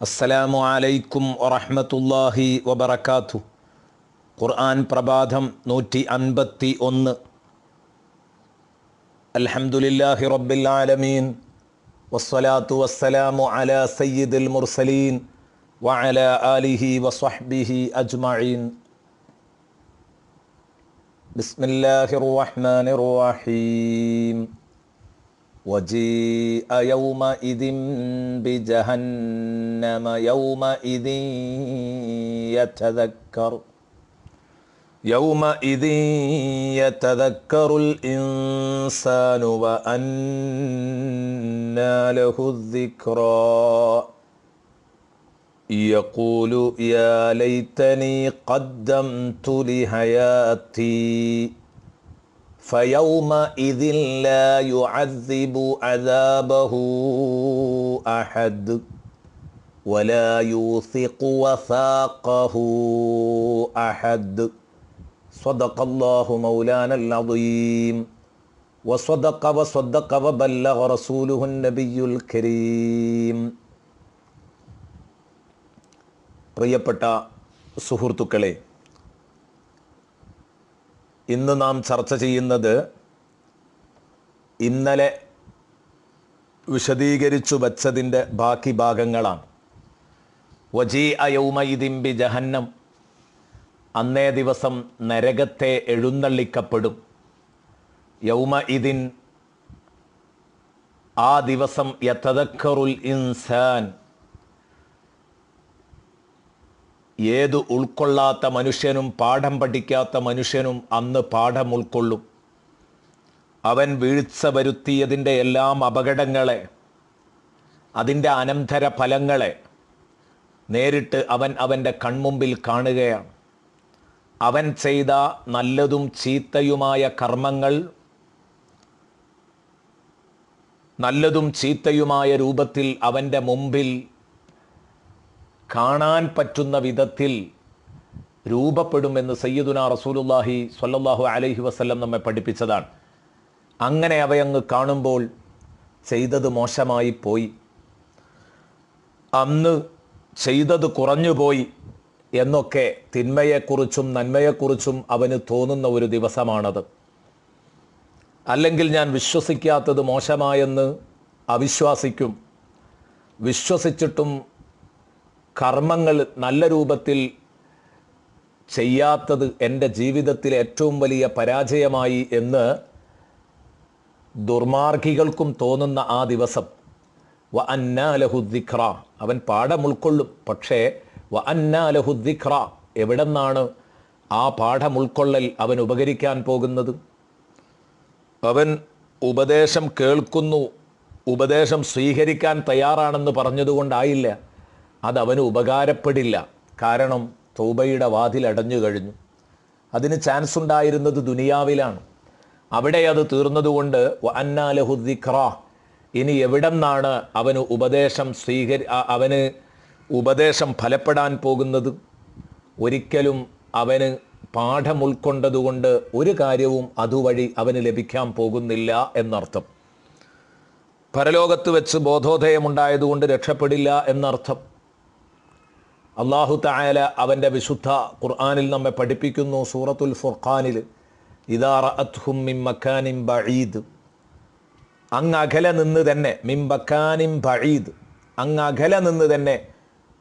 അസ്സലാമു അലൈക്കും വറഹ്മത്തുള്ളാഹി വബറകാതുഹു. ഖുർആൻ പ്രഭാതം 151. അൽഹംദുലില്ലാഹി റബ്ബിൽ ആലമീൻ വസ്സലാത്തു വസ്സലാമു അലാ സയ്യിദിൽ മുർസലീൻ വഅലാ ആലിഹി വസ്വഹ്ബിഹി അജ്മഈൻ. ബിസ്മില്ലാഹിർ റഹ്മാനിർ റഹീം. وجيء يومئذ بجهنم يومئذ يتذكر الإنسان وأنى له الذكرى يقول يا ليتني قدمت لحياتي فيومئذ لا يعذب عذابه أحد ولا يوثق وثاقه أحد. صدق الله مولانا العظيم وصدق وبلغ رسوله النبي الكريم. പ്രിയപ്പെട്ട സുഹൃത്തുക്കളെ, ഇന്ന് നാം ചർച്ച ചെയ്യുന്നത് ഇന്നലെ വിശദീകരിച്ചു വച്ചതിൻ്റെ ബാക്കി ഭാഗങ്ങളാണ്. വജീഅ യൗമഇദിൻ ബി ജഹന്നം, അന്നേ ദിവസം നരകത്തെ എഴുന്നള്ളിക്കപ്പെടും. യൗമഇദിൻ, ആ ദിവസം യതദക്കറുൽ ഇൻസാൻ, ഏതു ഉൾക്കൊള്ളാത്ത മനുഷ്യനും പാഠം പഠിക്കാത്ത മനുഷ്യനും അന്ന് പാഠം ഉൾക്കൊള്ളും. അവൻ വീഴ്ച വരുത്തിയതിൻ്റെ എല്ലാം അപകടങ്ങളെ, അതിൻ്റെ അനന്തര ഫലങ്ങളെ നേരിട്ട് അവൻ അവൻ്റെ കൺമുമ്പിൽ കാണുകയാണ്. അവൻ ചെയ്ത നല്ലതും ചീത്തയുമായ കർമ്മങ്ങൾ നല്ലതും ചീത്തയുമായ രൂപത്തിൽ അവൻ്റെ മുമ്പിൽ കാണാൻ പറ്റുന്ന വിധത്തിൽ രൂപപ്പെടുമെന്ന് സയ്യിദുനാ റസൂലുള്ളാഹി സ്വല്ലല്ലാഹു അലൈഹി വസല്ലം നമ്മെ പഠിപ്പിച്ചതാണ്. അങ്ങനെ അവയങ്ങ് കാണുമ്പോൾ ചെയ്തത് മോശമായി പോയി, അന്ന് ചെയ്തത് കുറഞ്ഞുപോയി എന്നൊക്കെ തിന്മയെക്കുറിച്ചും നന്മയെക്കുറിച്ചും അവന് തോന്നുന്ന ഒരു ദിവസമാണത്. അല്ലെങ്കിൽ ഞാൻ വിശ്വസിക്കാത്തത് മോശമായെന്ന് അവിശ്വാസിക്കും. വിശ്വസിച്ചിട്ടും കർമ്മങ്ങൾ നല്ല രൂപത്തിൽ ചെയ്യാത്തത് എൻ്റെ ജീവിതത്തിലെ ഏറ്റവും വലിയ പരാജയമായി എന്ന് ദുർമാർഗികൾക്കും തോന്നുന്ന ആ ദിവസം, വ അന്നാ ലഹു ദിക്റ, അവൻ പാഠം ഉൾക്കൊള്ളും. പക്ഷേ വ അന്നാ ലഹു ദിക്റ, എവിടെ നിന്നാണ് ആ പാഠം ഉൾക്കൊള്ളൽ അവൻ ഉപകരിക്കാൻ പോകുന്നത്? അവൻ ഉപദേശം കേൾക്കുന്നു, ഉപദേശം സ്വീകരിക്കാൻ തയ്യാറാണെന്ന് പറഞ്ഞതുകൊണ്ടായില്ല, അതവന് ഉപകാരപ്പെടില്ല. കാരണം തൗബയുടെ വാതിൽ അടഞ്ഞു കഴിഞ്ഞു. അതിന് ചാൻസ് ഉണ്ടായിരുന്നത് ദുനിയാവിലാണ്. അവിടെ അത് തീർന്നതുകൊണ്ട് വ അന്നാ ലഹു ദിക്റ, ഇനി എവിടെ നിന്നാണ് അവന് അവന് ഉപദേശം ഫലപ്പെടാൻ പോകുന്നത്? ഒരിക്കലും അവന് പാഠം ഉൾക്കൊണ്ടതുകൊണ്ട് ഒരു കാര്യവും അതുവഴി അവന് ലഭിക്കാൻ പോകുന്നില്ല എന്നർത്ഥം. പരലോകത്ത് വെച്ച് ബോധോദയമുണ്ടായതുകൊണ്ട് രക്ഷപ്പെടില്ല എന്നർത്ഥം. അല്ലാഹു തആല അവൻ്റെ വിശുദ്ധ ഖുർആനിൽ നമ്മെ പഠിപ്പിക്കുന്നു. സൂറത്തുൽ ഫുർഖാനിൽ, ഇദാ റഅത്ഹും മിൻ മക്കാനിൻ ബഈദ്, അങ്ങകലെ നിന്ന് തന്നെ, മിൻ മക്കാനിൻ ബഈദ്, അങ്ങകലെ നിന്ന് തന്നെ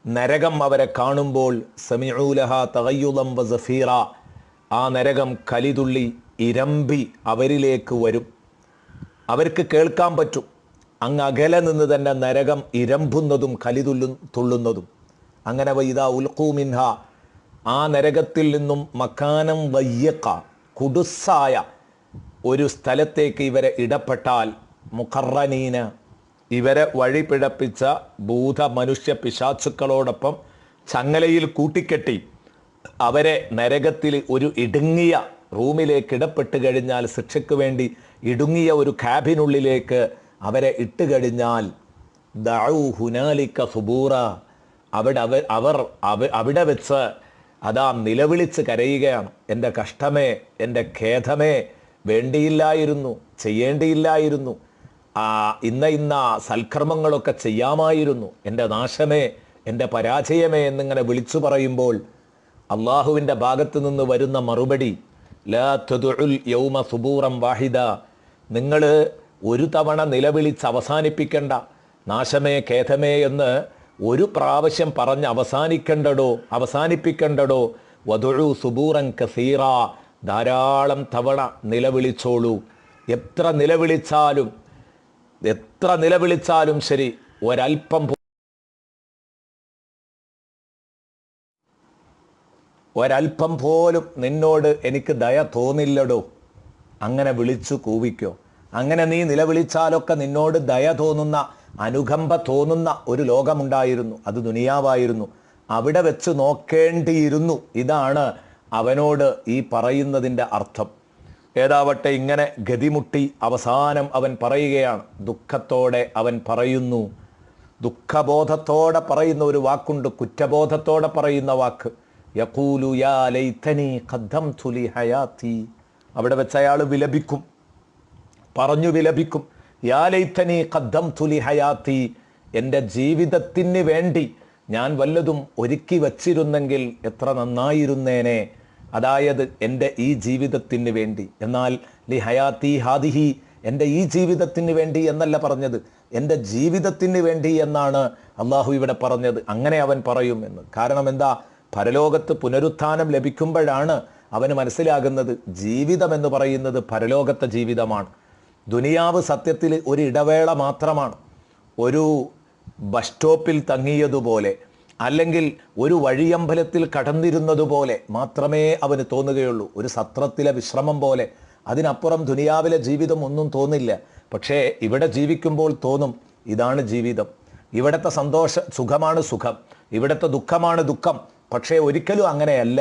നരകം അവരെ കാണുമ്പോൾ, സമിഉ ലഹാ തഗയ്യുദൻ വസഫീറ, ആ നരകം കലിതുള്ളി ഇരമ്പി അവരിലേക്ക് വരും. അവർക്ക് കേൾക്കാൻ പറ്റും അങ്ങകലെ നിന്ന് തന്നെ നരകം ഇരമ്പുന്നതും തുള്ളുന്നതും. അങ്ങനെ വൈദാ ഉൽഖൂ മിൻഹ, ആ നരകത്തിൽ നിന്നും മക്കാനം വയ്യക്ക, കുടുസായ ഒരു സ്ഥലത്തേക്ക് ഇവരെ ഇടപെട്ടാൽ, മുഖറനീന, ഇവരെ വഴിപിഴപ്പിച്ച ഭൂത മനുഷ്യ പിശാചുക്കളോടൊപ്പം ചങ്ങലയിൽ കൂട്ടിക്കെട്ടി അവരെ നരകത്തിൽ ഒരു ഇടുങ്ങിയ റൂമിലേക്ക് ഇടപെട്ട് കഴിഞ്ഞാൽ, ശിക്ഷയ്ക്ക് വേണ്ടി ഇടുങ്ങിയ ഒരു ക്യാബിനുള്ളിലേക്ക് അവരെ ഇട്ട് കഴിഞ്ഞാൽ, ദഉ ഹുനാലിക സുബൂറ, അവിടെ വെച്ച് അതാ നിലവിളിച്ച് കരയുകയാണ്, എൻ്റെ കഷ്ടമേ, എൻ്റെ ഖേദമേ, വേണ്ടിയില്ലായിരുന്നു, ചെയ്യേണ്ടിയില്ലായിരുന്നു, ഇന്ന സൽക്കർമ്മങ്ങളൊക്കെ ചെയ്യാമായിരുന്നു, എൻ്റെ നാശമേ എൻ്റെ പരാജയമേ എന്നിങ്ങനെ വിളിച്ചു പറയുമ്പോൾ അള്ളാഹുവിൻ്റെ ഭാഗത്ത് നിന്ന് വരുന്ന മറുപടി ലാ തദുഉൽ യൗമ സുബൂറൻ വാഹിദ, നിങ്ങൾ ഒരു തവണ നിലവിളിച്ച് അവസാനിപ്പിക്കേണ്ട, നാശമേ ഖേദമേ എന്ന് ഒരു പ്രാവശ്യം പറഞ്ഞ് അവസാനിപ്പിക്കേണ്ടടോ. വദുഉ സുബൂറൻ കസീറ, ധാരാളം തവണ നിലവിളിച്ചോളൂ. എത്ര നിലവിളിച്ചാലും ശരി, ഒരൽപ്പം പോലും നിന്നോട് എനിക്ക് ദയ തോന്നില്ലടോ. അങ്ങനെ വിളിച്ചു കൂവിക്കോ. അങ്ങനെ നീ നിലവിളിച്ചാലൊക്കെ നിന്നോട് ദയ തോന്നുന്ന, അനുകമ്പ തോന്നുന്ന ഒരു ലോകമുണ്ടായിരുന്നു. അത് ദുനിയാവായിരുന്നു. അവിടെ വെച്ച് നോക്കേണ്ടിയിരുന്നു. ഇതാണ് അവനോട് ഈ പറയുന്നതിൻ്റെ അർത്ഥം. ഏതാവട്ടെ ഇങ്ങനെ ഗതിമുട്ടി അവസാനം അവൻ പറയുകയാണ്. ദുഃഖത്തോടെ അവൻ പറയുന്നു, ദുഃഖബോധത്തോടെ പറയുന്ന ഒരു വാക്കുണ്ട്, കുറ്റബോധത്തോടെ പറയുന്ന വാക്ക്. യഖൂലു യാ ലൈതനി ഖദ്ദംതു ലി ഹയാതി. അവിടെ വെച്ച് അയാൾ വിലപിക്കും, പറഞ്ഞു വിലപിക്കും. യാ ലൈതനി ഖദ്ദംതു ലി ഹയാതി, എൻ്റെ ജീവിതത്തിന് വേണ്ടി ഞാൻ വല്ലതും ഒരുക്കി വച്ചിരുന്നെങ്കിൽ എത്ര നന്നായിരുന്നേനെ. അതായത് എൻ്റെ ഈ ജീവിതത്തിന് വേണ്ടി. എന്നാൽ ലി ഹയാത്തി ഹാദിഹി, എൻ്റെ ഈ ജീവിതത്തിന് വേണ്ടി എന്നല്ല പറഞ്ഞത്, എൻ്റെ ജീവിതത്തിന് വേണ്ടി എന്നാണ് അള്ളാഹു ഇവിടെ പറഞ്ഞത്. അങ്ങനെ അവൻ പറയും എന്ന്. കാരണം എന്താ? പരലോകത്ത് പുനരുത്ഥാനം ലഭിക്കുമ്പോഴാണ് അവന് മനസ്സിലാകുന്നത് ജീവിതം എന്ന് പറയുന്നത് പരലോകത്തെ ജീവിതമാണ്. ദുനിയാവ് സത്യത്തിൽ ഒരു ഇടവേള മാത്രമാണ്. ഒരു ബസ് സ്റ്റോപ്പിൽ തങ്ങിയതുപോലെ, അല്ലെങ്കിൽ ഒരു വഴിയമ്പലത്തിൽ കടന്നിരുന്നതുപോലെ മാത്രമേ അവന് തോന്നുകയുള്ളൂ. ഒരു സത്രത്തിലെ വിശ്രമം പോലെ. അതിനപ്പുറം ദുനിയാവിലെ ജീവിതം ഒന്നും തോന്നില്ല. പക്ഷേ ഇവിടെ ജീവിക്കുമ്പോൾ തോന്നും ഇതാണ് ജീവിതം, ഇവിടുത്തെ സുഖമാണ് സുഖം, ഇവിടുത്തെ ദുഃഖമാണ് ദുഃഖം. പക്ഷേ ഒരിക്കലും അങ്ങനെയല്ല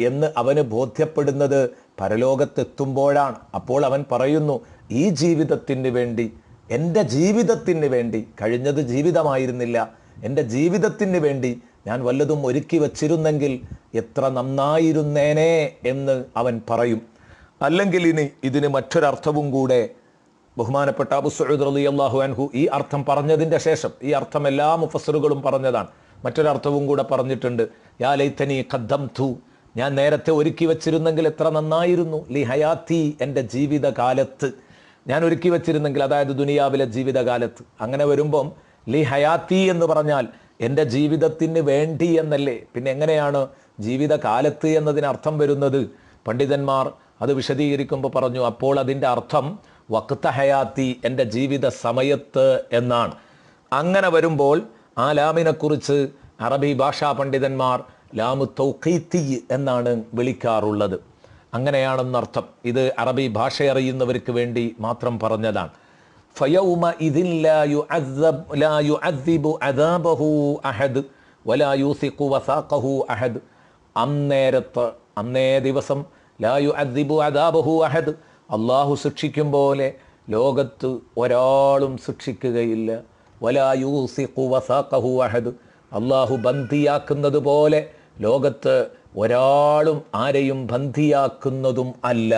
എന്ന് അവന് ബോധ്യപ്പെടുന്നത് പരലോകത്തെത്തുമ്പോഴാണ്. അപ്പോൾ അവൻ പറയുന്നു, ഈ ജീവിതത്തിന് വേണ്ടി, എൻ്റെ ജീവിതത്തിന് വേണ്ടി, കഴിഞ്ഞത് ജീവിതമായിരുന്നില്ല, എൻ്റെ ജീവിതത്തിന് വേണ്ടി ഞാൻ വല്ലതും ഒരുക്കി വച്ചിരുന്നെങ്കിൽ എത്ര നന്നായിരുന്നേനെ എന്ന് അവൻ പറയും. അല്ലെങ്കിൽ ഇനി ഇതിന് മറ്റൊരർത്ഥവും കൂടെ ബഹുമാനപ്പെട്ട അബൂ സഈദ് റളിയല്ലാഹു അൻഹു ഈ അർത്ഥം പറഞ്ഞതിൻ്റെ ശേഷം, ഈ അർത്ഥം എല്ലാ മുഫസ്സിറുകളും പറഞ്ഞതാണ്, മറ്റൊരർത്ഥവും കൂടെ പറഞ്ഞിട്ടുണ്ട്. യാ ലൈതനി ഖദ്ദംതു, ഞാൻ നേരത്തെ ഒരുക്കി വച്ചിരുന്നെങ്കിൽ എത്ര നന്നായിരുന്നു. ലി ഹയാത്തി, എൻ്റെ ജീവിതകാലത്ത് ഞാൻ ഒരുക്കി വച്ചിരുന്നെങ്കിൽ, അതായത് ദുനിയാവിലെ ജീവിതകാലത്ത്. അങ്ങനെ വരുമ്പം ലി ഹയാത്തി എന്ന് പറഞ്ഞാൽ എൻ്റെ ജീവിതത്തിന് വേണ്ടി എന്നല്ലേ, പിന്നെ എങ്ങനെയാണ് ജീവിതകാലത്ത് എന്നതിന് അർത്ഥം വരുന്നത്? പണ്ഡിതന്മാർ അത് വിശദീകരിക്കുമ്പോൾ പറഞ്ഞു, അപ്പോൾ അതിൻ്റെ അർത്ഥം വഖ്ത ഹയാത്തി, എൻ്റെ ജീവിത സമയത്ത് എന്നാണ്. അങ്ങനെ വരുമ്പോൾ ആ ലാമിനെക്കുറിച്ച് അറബി ഭാഷാ പണ്ഡിതന്മാർ ലാമു തൗഖീത്തി എന്നാണ് വിളിക്കാറുള്ളത്. അങ്ങനെയാണെന്നർത്ഥം. ഇത് അറബി ഭാഷ അറിയുന്നവർക്ക് വേണ്ടി മാത്രം പറഞ്ഞതാണ്. ഫയൗമ ഇദിൻ ലാ യുഅദ്ദിബു അദാബഹു അഹദ് വലാ യൂസിഖു വസാഖഹു അഹദ്. അന്നേ ദിവസം ലാ യുഅദ്ദിബു അദാബഹു അഹദ്, അള്ളാഹു ശിക്ഷിക്കും പോലെ ലോകത്ത് ഒരാളും ശിക്ഷിക്കുകയില്ല. വലാ യൂസിഖു വസാഖഹു അഹദ്, അള്ളാഹു ബന്ധിയാക്കുന്നത് പോലെ ലോകത്ത് ഒരാളും ആരെയും ബന്ധിയാക്കുന്നതും അല്ല.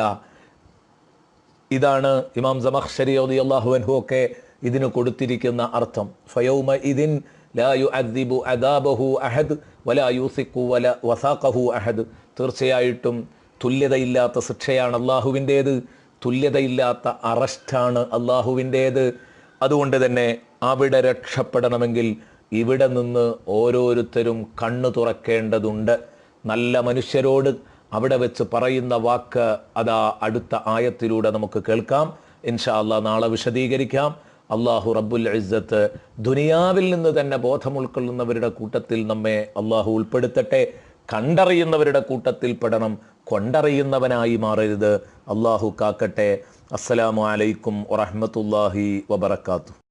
ഇതാണ് ഇമാം സമഖ്ശരി റളിയല്ലാഹു അൻഹു ഒക്കെ ഇതിന് കൊടുത്തിരിക്കുന്ന അർത്ഥം. ഫയൗമ ഇദിൻ ലാ യുഅദ്ദിബു അദാബഹു അഹദ് വലാ യൂസിഖു വസാഖഹു അഹദ്. തീർച്ചയായിട്ടും തുല്യതയില്ലാത്ത ശിക്ഷയാണ് അള്ളാഹുവിൻ്റേത്, തുല്യതയില്ലാത്ത അറസ്റ്റാണ് അള്ളാഹുവിൻ്റേത്. അതുകൊണ്ട് തന്നെ അവിടെ രക്ഷപ്പെടണമെങ്കിൽ ഇവിടെ നിന്ന് ഓരോരുത്തരും കണ്ണു തുറക്കേണ്ടതുണ്ട്. നല്ല മനുഷ്യരോട് അവിടെ വെച്ച് പറയുന്ന വാക്ക് അതാ അടുത്ത ആയത്തിലൂടെ നമുക്ക് കേൾക്കാം. ഇൻഷാ അല്ലാഹ് നാളെ വിശദീകരിക്കാം. അള്ളാഹു റബ്ബുൽ ഇസ്സത്ത് ദുനിയാവിൽ നിന്ന് തന്നെ ബോധം ഉൾക്കൊള്ളുന്നവരുടെ കൂട്ടത്തിൽ നമ്മെ അള്ളാഹു ഉൾപ്പെടുത്തട്ടെ. കണ്ടറിയുന്നവരുടെ കൂട്ടത്തിൽ പെടണം, കൊണ്ടറിയുന്നവനായി മാറരുത്. അള്ളാഹു കാക്കട്ടെ. അസ്സലാമു അലൈക്കും വറഹ്മത്തുള്ളാഹി വബറകാതുഹു.